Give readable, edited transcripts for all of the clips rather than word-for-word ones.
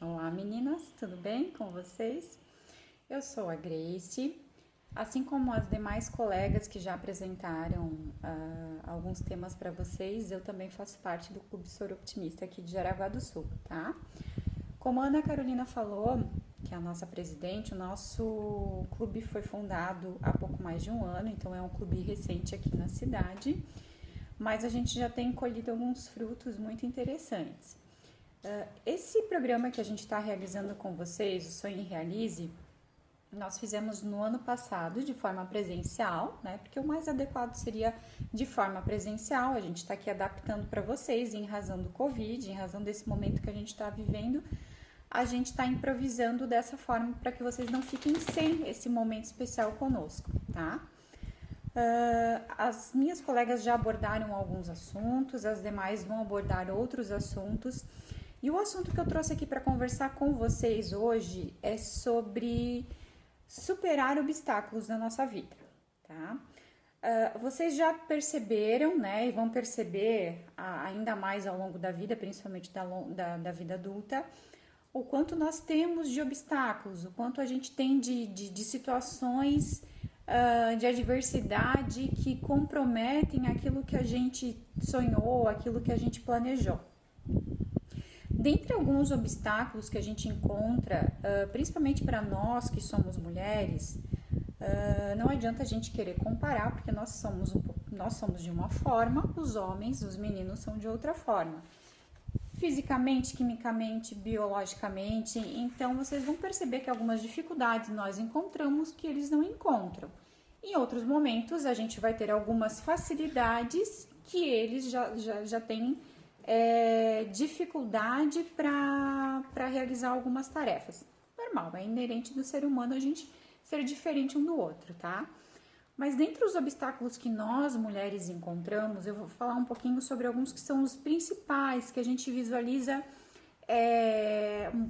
Olá meninas, tudo bem com vocês? Eu sou a Grace, assim como as demais colegas que já apresentaram alguns temas para vocês, eu também faço parte do Clube Soro Optimista aqui de Jaraguá do Sul, tá? Como a Ana Carolina falou, que é a nossa presidente, o nosso clube foi fundado há pouco mais de um ano, então é um clube recente aqui na cidade, mas a gente já tem colhido alguns frutos muito interessantes. Esse programa que a gente está realizando com vocês, o Sonho e Realize, nós fizemos no ano passado de forma presencial, né? Porque o mais adequado seria de forma presencial. A gente está aqui adaptando para vocês em razão do Covid, em razão desse momento que a gente está vivendo. A gente está improvisando dessa forma para que vocês não fiquem sem esse momento especial conosco, tá? As minhas colegas já abordaram alguns assuntos, as demais vão abordar outros assuntos. E o assunto que eu trouxe aqui para conversar com vocês hoje é sobre superar obstáculos na nossa vida, tá? Vocês já perceberam, né, e vão perceber ainda mais ao longo da vida, principalmente da vida adulta, o quanto nós temos de obstáculos, o quanto a gente tem de situações de adversidade que comprometem aquilo que a gente sonhou, aquilo que a gente planejou. Dentre alguns obstáculos que a gente encontra, principalmente para nós que somos mulheres, não adianta a gente querer comparar, porque nós somos de uma forma, os homens, os meninos são de outra forma. Fisicamente, quimicamente, biologicamente, então vocês vão perceber que algumas dificuldades nós encontramos que eles não encontram. Em outros momentos, a gente vai ter algumas facilidades que eles já têm dificuldade para realizar algumas tarefas. Normal, é inerente do ser humano a gente ser diferente um do outro, tá? Mas dentre os obstáculos que nós mulheres encontramos, eu vou falar um pouquinho sobre alguns que são os principais que a gente visualiza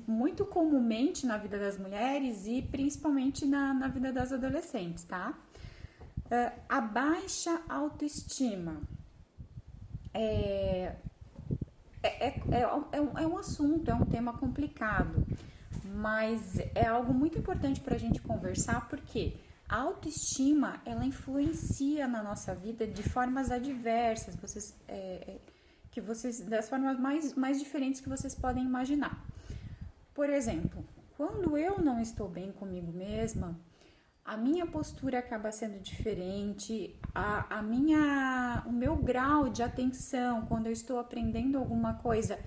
muito comumente na vida das mulheres e principalmente na vida das adolescentes, tá? A baixa autoestima. É um assunto, é um tema complicado, mas é algo muito importante para a gente conversar, porque a autoestima, ela influencia na nossa vida de formas adversas, das formas mais diferentes que vocês podem imaginar. Por exemplo, quando eu não estou bem comigo mesma, a minha postura acaba sendo diferente, o meu grau de atenção quando eu estou aprendendo alguma coisa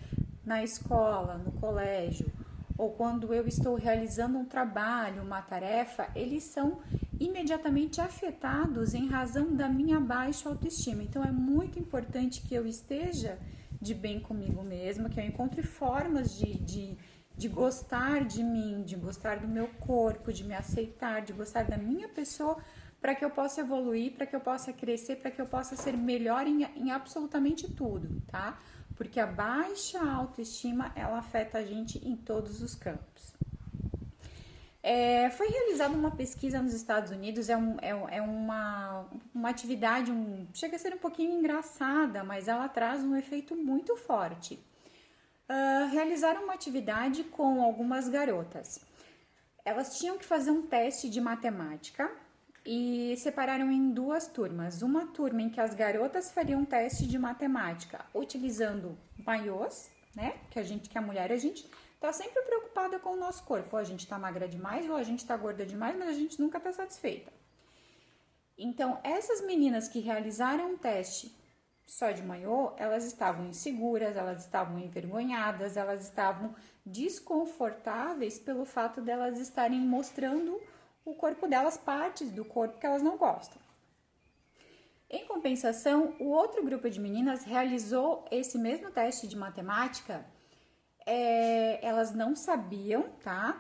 na escola, no colégio, ou quando eu estou realizando um trabalho, uma tarefa, eles são imediatamente afetados em razão da minha baixa autoestima. Então é muito importante que eu esteja de bem comigo mesma, que eu encontre formas de gostar de mim, de gostar do meu corpo, de me aceitar, de gostar da minha pessoa, para que eu possa evoluir, para que eu possa crescer, para que eu possa ser melhor em absolutamente tudo, tá? Porque a baixa autoestima, ela afeta a gente em todos os campos. Foi realizada uma pesquisa nos Estados Unidos, é uma atividade, chega a ser um pouquinho engraçada, mas ela traz um efeito muito forte. Realizaram uma atividade com algumas garotas. Elas tinham que fazer um teste de matemática e separaram em duas turmas. Uma turma em que as garotas fariam teste de matemática utilizando maiôs, né? Que a mulher, a gente tá sempre preocupada com o nosso corpo. Ou a gente tá magra demais ou a gente tá gorda demais, mas a gente nunca tá satisfeita. Então, essas meninas que realizaram um teste só de maiô, elas estavam inseguras, elas estavam envergonhadas, elas estavam desconfortáveis pelo fato delas estarem mostrando o corpo delas, partes do corpo que elas não gostam. Em compensação, o outro grupo de meninas realizou esse mesmo teste de matemática. Elas não sabiam, tá,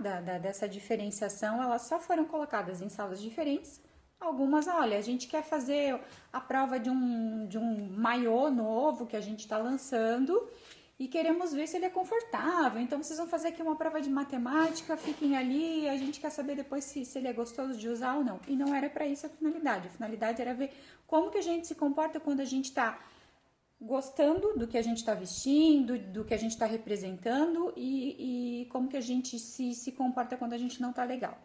dessa diferenciação, elas só foram colocadas em salas diferentes. Algumas, olha, a gente quer fazer a prova de um maiô novo que a gente está lançando e queremos ver se ele é confortável. Então, vocês vão fazer aqui uma prova de matemática, fiquem ali e a gente quer saber depois se ele é gostoso de usar ou não. E não era para isso a finalidade. A finalidade era ver como que a gente se comporta quando a gente está gostando do que a gente está vestindo, do que a gente está representando e como que a gente se comporta quando a gente não tá legal.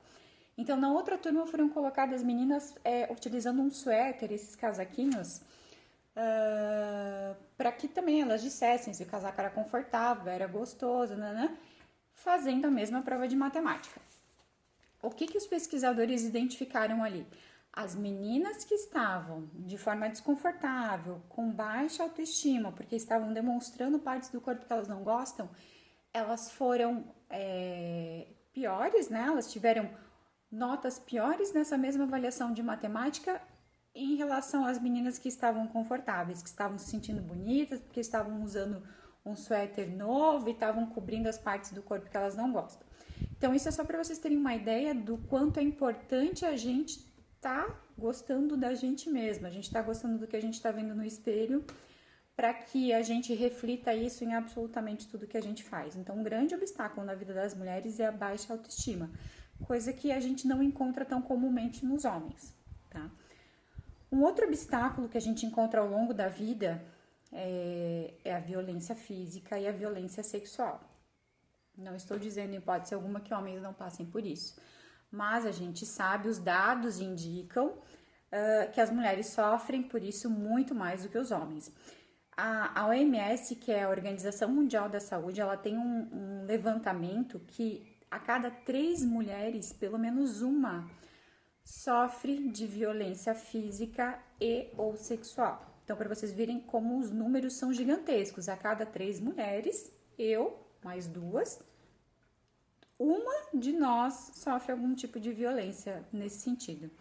Então, na outra turma foram colocadas meninas utilizando um suéter, esses casaquinhos, para que também elas dissessem se o casaco era confortável, era gostoso, né? Fazendo a mesma prova de matemática. O que os pesquisadores identificaram ali? As meninas que estavam de forma desconfortável, com baixa autoestima, porque estavam demonstrando partes do corpo que elas não gostam, elas foram piores, né? Elas tiveram notas piores nessa mesma avaliação de matemática em relação às meninas que estavam confortáveis, que estavam se sentindo bonitas, porque estavam usando um suéter novo e estavam cobrindo as partes do corpo que elas não gostam. Então, isso é só para vocês terem uma ideia do quanto é importante a gente tá gostando da gente mesma, a gente tá gostando do que a gente tá vendo no espelho, para que a gente reflita isso em absolutamente tudo que a gente faz. Então, um grande obstáculo na vida das mulheres é a baixa autoestima, coisa que a gente não encontra tão comumente nos homens, tá? Um outro obstáculo que a gente encontra ao longo da vida é a violência física e a violência sexual. Não estou dizendo em hipótese alguma que homens não passem por isso, mas a gente sabe, os dados indicam que as mulheres sofrem por isso muito mais do que os homens. A OMS, que é a Organização Mundial da Saúde, ela tem um levantamento que a cada 3 mulheres, pelo menos uma, sofre de violência física e ou sexual. Então, para vocês verem como os números são gigantescos, a cada 3 mulheres, eu mais 2, uma de nós sofre algum tipo de violência nesse sentido.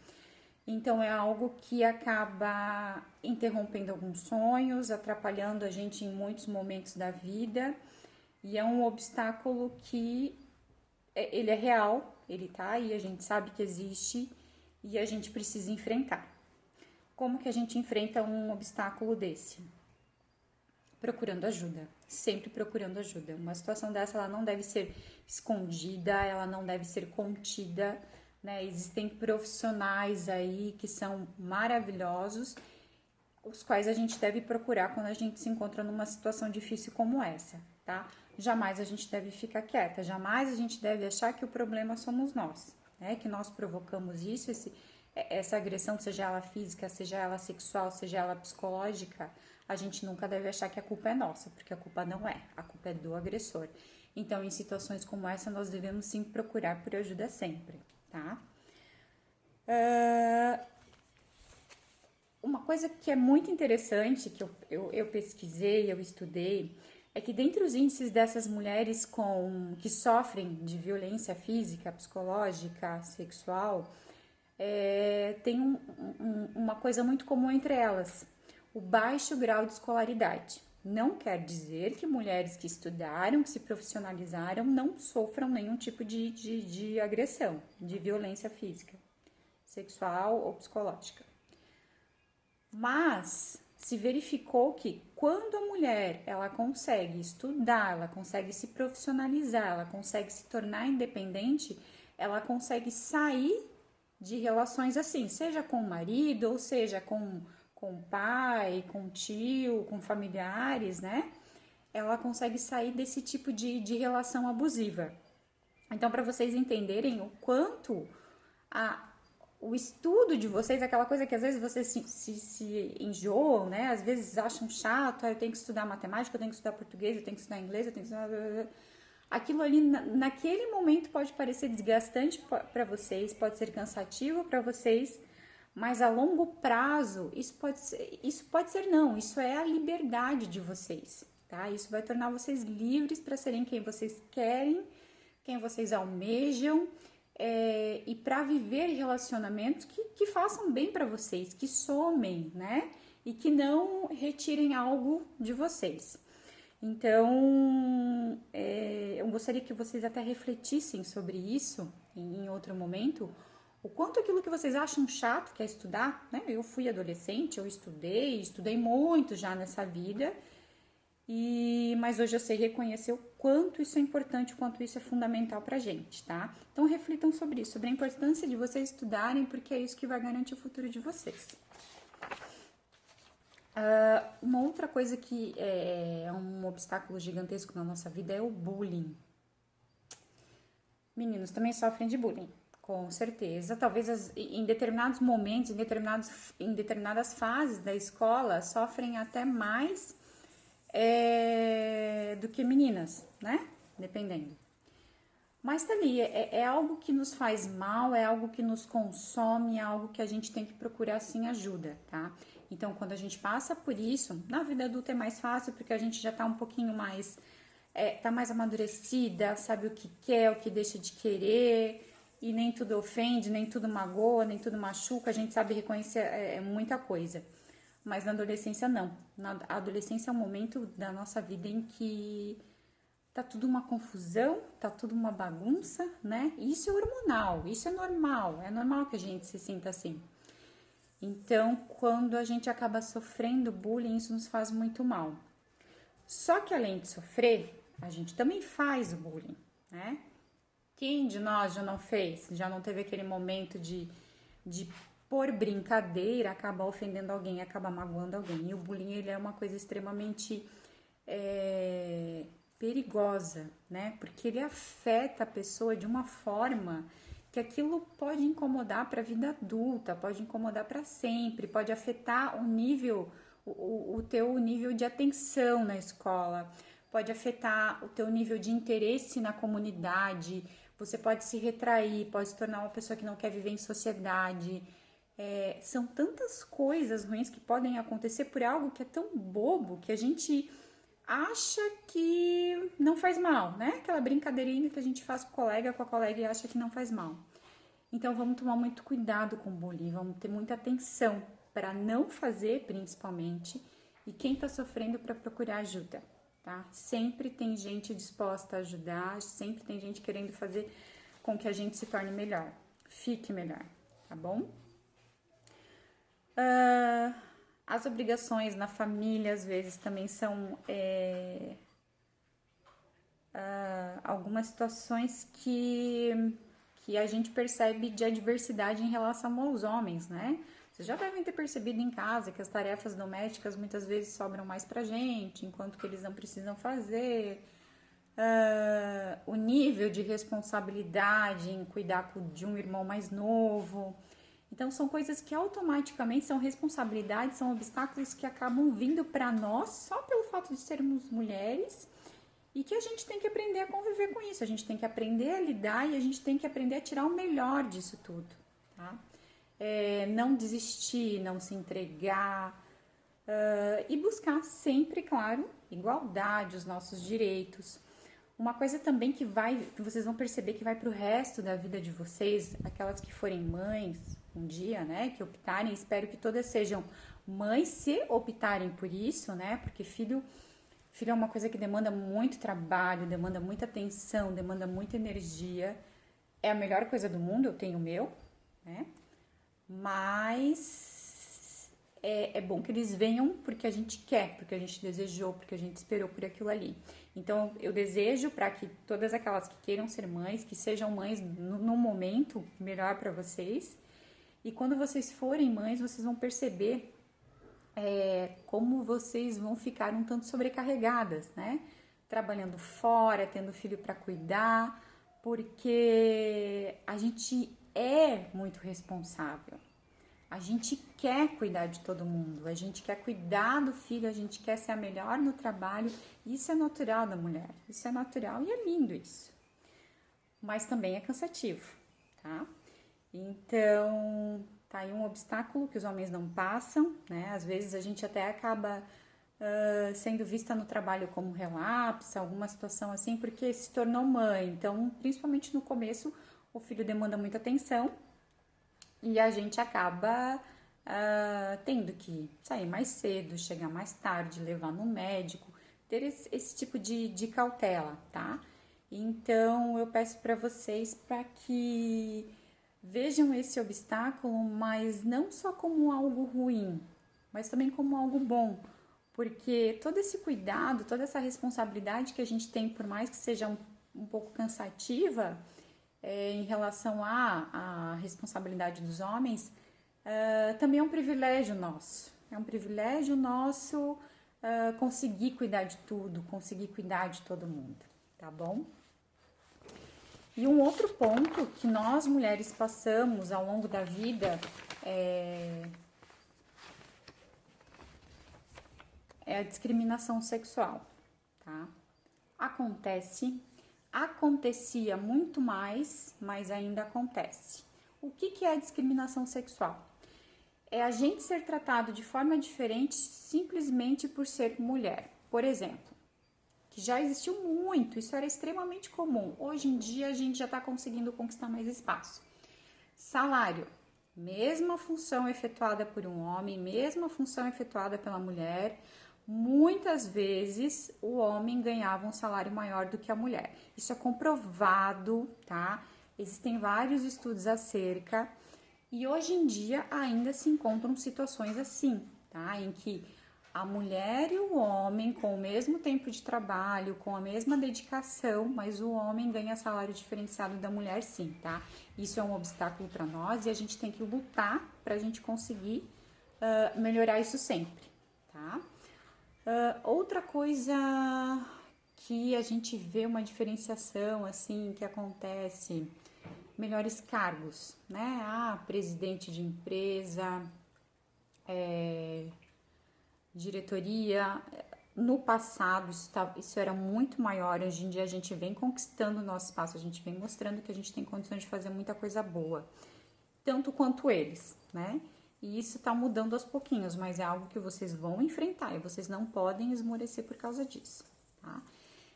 Então, é algo que acaba interrompendo alguns sonhos, atrapalhando a gente em muitos momentos da vida, e é um obstáculo que ele é real, ele tá aí, a gente sabe que existe e a gente precisa enfrentar. Como que a gente enfrenta um obstáculo desse? Procurando ajuda, sempre procurando ajuda. Uma situação dessa, ela não deve ser escondida, ela não deve ser contida, né? Existem profissionais aí que são maravilhosos, os quais a gente deve procurar quando a gente se encontra numa situação difícil como essa, tá? Jamais a gente deve ficar quieta, jamais a gente deve achar que o problema somos nós, né? Que nós provocamos isso, essa agressão, seja ela física, seja ela sexual, seja ela psicológica, a gente nunca deve achar que a culpa é nossa, porque a culpa não é, a culpa é do agressor. Então, em situações como essa, nós devemos sim procurar por ajuda sempre, tá? Uma coisa que é muito interessante, que eu pesquisei, eu estudei, é que dentre os índices dessas mulheres que sofrem de violência física, psicológica, sexual, tem uma coisa muito comum entre elas, o baixo grau de escolaridade. Não quer dizer que mulheres que estudaram, que se profissionalizaram, não sofram nenhum tipo de agressão, de violência física, sexual ou psicológica. Mas se verificou que quando a mulher ela consegue estudar, ela consegue se profissionalizar, ela consegue se tornar independente, ela consegue sair de relações assim, seja com o marido, ou seja com o pai, com o tio, com familiares, né? Ela consegue sair desse tipo de relação abusiva. Então, para vocês entenderem o quanto o estudo de vocês, aquela coisa que às vezes vocês se enjoam, né? Às vezes acham chato, eu tenho que estudar matemática, eu tenho que estudar português, eu tenho que estudar inglês, eu tenho que estudar... Aquilo ali, naquele momento, pode parecer desgastante para vocês, pode ser cansativo para vocês, mas a longo prazo, isso pode ser não, isso é a liberdade de vocês, tá? Isso vai tornar vocês livres para serem quem vocês querem, quem vocês almejam, e para viver relacionamentos que façam bem para vocês, que somem, né? E que não retirem algo de vocês. Então, eu gostaria que vocês até refletissem sobre isso em outro momento, o quanto aquilo que vocês acham chato, que é estudar, né? Eu fui adolescente, eu estudei muito já nessa vida, mas hoje eu sei reconhecer o quanto isso é importante, o quanto isso é fundamental pra gente, tá? Então reflitam sobre isso, sobre a importância de vocês estudarem, porque é isso que vai garantir o futuro de vocês. Uma outra coisa que é um obstáculo gigantesco na nossa vida é o bullying. Meninos também sofrem de bullying, com certeza. Talvez em determinados momentos, em determinadas fases da escola, sofrem até mais do que meninas, né? Dependendo. Mas tá ali, é algo que nos faz mal, é algo que nos consome, é algo que a gente tem que procurar sim ajuda, tá? Então, quando a gente passa por isso, na vida adulta é mais fácil porque a gente já tá um pouquinho mais, tá mais amadurecida, sabe o que quer, o que deixa de querer, e nem tudo ofende, nem tudo magoa, nem tudo machuca, a gente sabe reconhecer muita coisa. Mas na adolescência não. Na adolescência é um momento da nossa vida em que tá tudo uma confusão, tá tudo uma bagunça, né? Isso é hormonal, isso é normal que a gente se sinta assim. Então, quando a gente acaba sofrendo bullying, isso nos faz muito mal. Só que além de sofrer, a gente também faz o bullying, né? Quem de nós já não fez? Já não teve aquele momento de por brincadeira, acabar ofendendo alguém, acabar magoando alguém. E o bullying, ele é uma coisa extremamente perigosa, né? Porque ele afeta a pessoa de uma forma que aquilo pode incomodar para a vida adulta, pode incomodar para sempre, pode afetar o nível, o teu nível de atenção na escola, pode afetar o teu nível de interesse na comunidade, você pode se retrair, pode se tornar uma pessoa que não quer viver em sociedade. São tantas coisas ruins que podem acontecer por algo que é tão bobo que a gente acha que não faz mal, né? Aquela brincadeirinha que a gente faz com a colega e acha que não faz mal. Então vamos tomar muito cuidado com o bullying, vamos ter muita atenção para não fazer, principalmente, e quem está sofrendo para procurar ajuda, tá? Sempre tem gente disposta a ajudar, sempre tem gente querendo fazer com que a gente se torne melhor, fique melhor, tá bom? As obrigações na família, às vezes, também são algumas situações que a gente percebe de adversidade em relação aos homens, né? Vocês já devem ter percebido em casa que as tarefas domésticas muitas vezes sobram mais pra gente, enquanto que eles não precisam fazer. O nível de responsabilidade em cuidar de um irmão mais novo. Então, são coisas que automaticamente são responsabilidades, são obstáculos que acabam vindo para nós só pelo fato de sermos mulheres e que a gente tem que aprender a conviver com isso, a gente tem que aprender a lidar e a gente tem que aprender a tirar o melhor disso tudo, tá? Não desistir, não se entregar e buscar sempre, claro, igualdade, os nossos direitos. Uma coisa também que vocês vão perceber que vai pro resto da vida de vocês, aquelas que forem mães um dia, né, que optarem, espero que todas sejam mães se optarem por isso, né, porque filho é uma coisa que demanda muito trabalho, demanda muita atenção, demanda muita energia. É a melhor coisa do mundo, eu tenho o meu, né, mas é bom que eles venham porque a gente quer, porque a gente desejou, porque a gente esperou por aquilo ali. Então, eu desejo para que todas aquelas que queiram ser mães, que sejam mães no momento melhor para vocês. E quando vocês forem mães, vocês vão perceber como vocês vão ficar um tanto sobrecarregadas, né? Trabalhando fora, tendo filho para cuidar, porque a gente é muito responsável. A gente quer cuidar de todo mundo, a gente quer cuidar do filho, a gente quer ser a melhor no trabalho. Isso é natural da mulher, isso é natural e é lindo isso. Mas também é cansativo, tá? Então, tá aí um obstáculo que os homens não passam, né? Às vezes a gente até acaba sendo vista no trabalho como relapsa, alguma situação assim, porque se tornou mãe. Então, principalmente no começo, o filho demanda muita atenção e a gente acaba tendo que sair mais cedo, chegar mais tarde, levar no médico, ter esse tipo de cautela, tá? Então eu peço para vocês para que vejam esse obstáculo, mas não só como algo ruim, mas também como algo bom, porque todo esse cuidado, toda essa responsabilidade que a gente tem, por mais que seja um pouco cansativa, em relação à responsabilidade dos homens, também é um privilégio nosso. É um privilégio nosso conseguir cuidar de tudo, conseguir cuidar de todo mundo, tá bom? E um outro ponto que nós mulheres passamos ao longo da vida é a discriminação sexual, tá? Acontecia muito mais, mas ainda acontece. O que é a discriminação sexual? É a gente ser tratado de forma diferente simplesmente por ser mulher. Por exemplo, que já existiu muito, isso era extremamente comum. Hoje em dia a gente já está conseguindo conquistar mais espaço. Salário, mesma função efetuada por um homem, mesma função efetuada pela mulher. Muitas vezes o homem ganhava um salário maior do que a mulher. Isso é comprovado, tá? Existem vários estudos acerca e hoje em dia ainda se encontram situações assim, tá? Em que a mulher e o homem, com o mesmo tempo de trabalho, com a mesma dedicação, mas o homem ganha salário diferenciado da mulher, sim, tá? Isso é um obstáculo para nós e a gente tem que lutar para a gente conseguir melhorar isso sempre, tá? Outra coisa que a gente vê uma diferenciação, assim, que acontece, melhores cargos, né? Presidente de empresa, diretoria. No passado isso era muito maior, hoje em dia a gente vem conquistando o nosso espaço, a gente vem mostrando que a gente tem condições de fazer muita coisa boa, tanto quanto eles, né? E isso tá mudando aos pouquinhos, mas é algo que vocês vão enfrentar e vocês não podem esmorecer por causa disso, tá?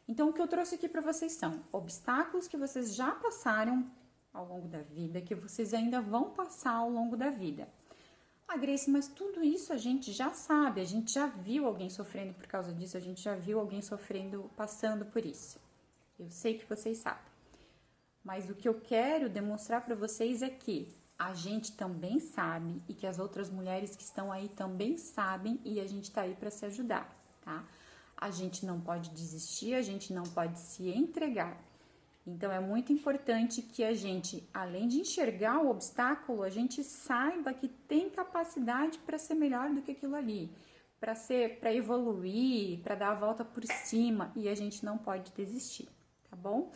Então, o que eu trouxe aqui para vocês são obstáculos que vocês já passaram ao longo da vida, que vocês ainda vão passar ao longo da vida. Grace, mas tudo isso a gente já sabe, a gente já viu alguém sofrendo por causa disso, a gente já viu alguém sofrendo, passando por isso. Eu sei que vocês sabem. Mas o que eu quero demonstrar para vocês é que a gente também sabe e que as outras mulheres que estão aí também sabem e a gente tá aí para se ajudar, tá? A gente não pode desistir, a gente não pode se entregar. Então é muito importante que a gente, além de enxergar o obstáculo, a gente saiba que tem capacidade para ser melhor do que aquilo ali, para evoluir, para dar a volta por cima e a gente não pode desistir, tá bom?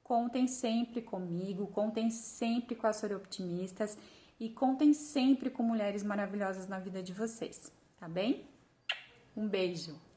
Contem sempre comigo, contem sempre com as Soroptimistas e contem sempre com mulheres maravilhosas na vida de vocês, tá bem? Um beijo!